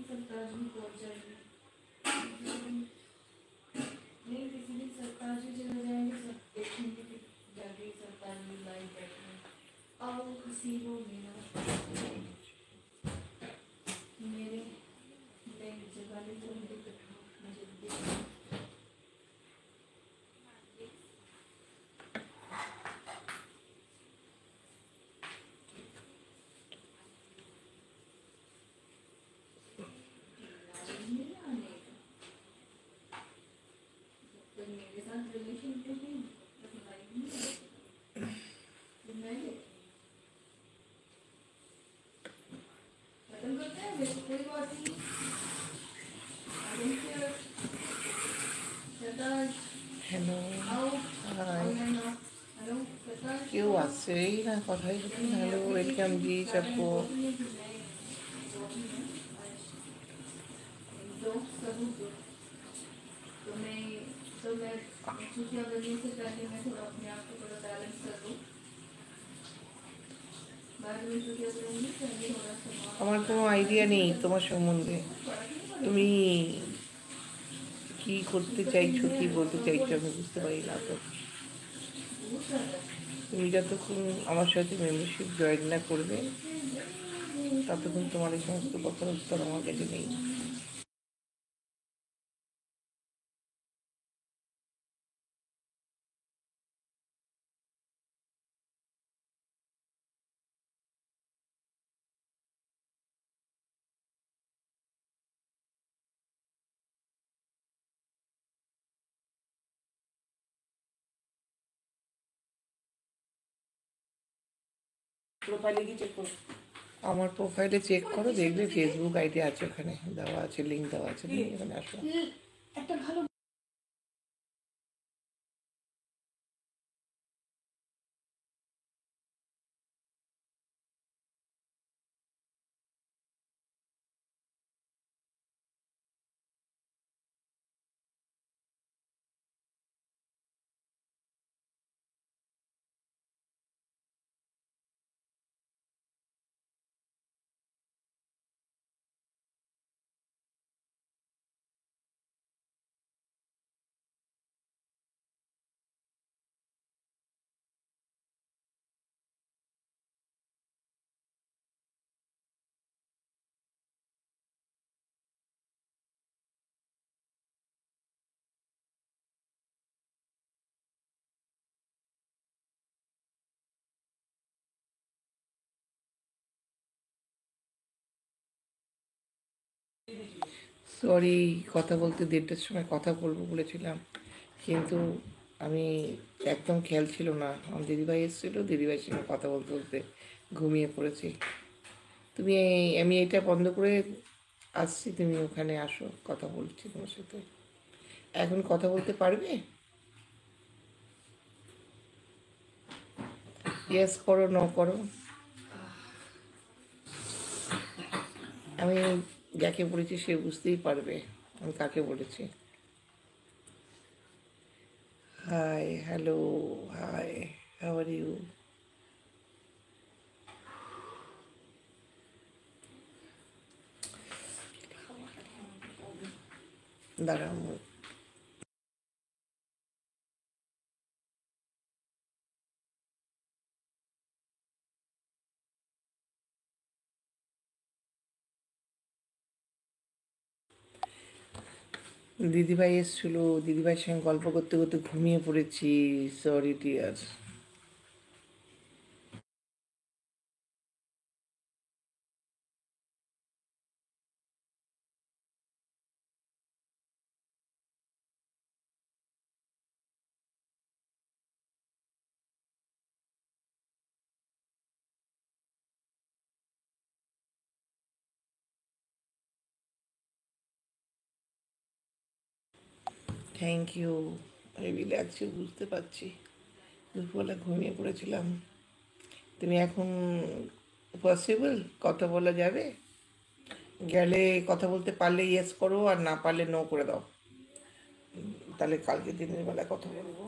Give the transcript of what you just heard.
सरताज भी पहुंच जाएगी। नहीं किसी दिन सरताज भी चले जाएंगे, सब देखेंगे कि जाके सरताज में लाइव बैठे आओ किसी को मेरा मेरे नई जगह नहीं तो मुझे देखो। मेरे साथ रिलेशन पे नहीं खत्म करते हैं, मेरे को कोई बात नहीं। হ্যালো, হাই, हेलो কেউ আসছেই না, কথাই হচ্ছে না। হ্যালো, ওয়েলকাম জি सबको। तो मैं छुट्टियाँ करने से पहले मैं थोड़ा अपने आप को थोड़ा बैलेंस कर दूँ। बाद में छुट्टियाँ करूँगी पहले थोड़ा सा আমার কোনো আইডিয়া নেই তোমার সম্বন্ধে। তুমি কি করতে চাইছো, কি বলতে চাইছো আমি বুঝতে পারি না তো। তুমি যতক্ষণ আমার সাথে মেম্বারশিপ জয়েন না করবে ততক্ষণ তোমার এই সমস্ত কথার উত্তর আমার কাছে নেই। আমার প্রোফাইলে চেক করো, দেখবে ফেসবুক আইডি আছে, ওখানে দেওয়া আছে, লিঙ্ক দেওয়া আছে, এখানে আসো। একটা ভালো সরি, কথা বলতে 1:30টার সময় কথা বলবো বলেছিলাম, কিন্তু আমি একদম খেয়াল ছিল না। আমার দিদিভাই এসেছিলো, দিদিভাইয়ের সঙ্গে কথা বলতে বলতে ঘুমিয়ে পড়েছি। তুমি আমি এটা বন্ধ করে আসছি, তুমি ওখানে আসো, কথা বলছি তোমার সাথে। এখন কথা বলতে পারবে? ইয়েস করো, নো করো। আমি যাকে বলেছি সে বুঝতেই পারবে আমি কাকে বলেছি। Hi, hello, hi, how are you? দাঁড়াও, দিদিভাই এসেছিলো, দিদিভাইয়ের সঙ্গে গল্প করতে করতে ঘুমিয়ে পড়েছি। Sorry dear. Thank you. আমি রিল্যাক্সে বুঝতে পারছি, দুপুরবেলা ঘুমিয়ে পড়েছিলাম। তুমি এখন পসিবল কথা বলা যাবে? গেলে কথা বলতে পারলে ইয়েস করো, আর না পারলে নো করে দাও, তাহলে কালকে দিনের বেলা কথা বলবো।